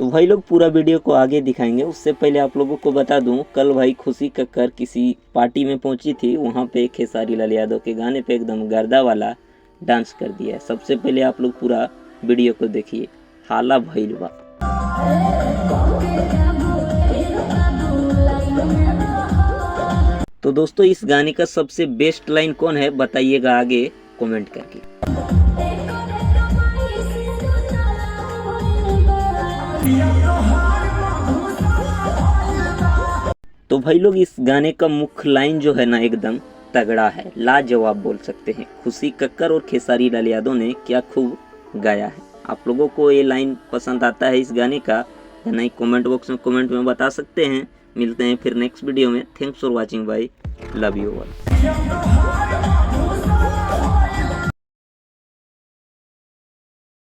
तो भाई लोग पूरा वीडियो को आगे दिखाएंगे, उससे पहले आप लोगों को बता दूं, कल भाई खुशी कक्कर किसी पार्टी में पहुंची थी, वहां पे खेसारी लाल यादव के गाने पे एकदम गर्दा वाला डांस कर दिया है। सबसे पहले आप लोग पूरा वीडियो को देखिए, हाला भइल बा। तो दोस्तों इस गाने का सबसे बेस्ट लाइन कौन है बताइएगा आगे कमेंट करके। तो भाई लोग इस गाने का मुख्य लाइन जो है ना एकदम तगड़ा है, लाजवाब बोल सकते हैं। खुशी कक्कर और खेसारी लाल यादव ने क्या खूब गाया है। आप लोगों को ये लाइन पसंद आता है इस गाने का या नहीं, कमेंट बॉक्स में कमेंट में बता सकते हैं। मिलते हैं फिर नेक्स्ट वीडियो में। थैंक्स फॉर वॉचिंग भाई, लव यू ऑल।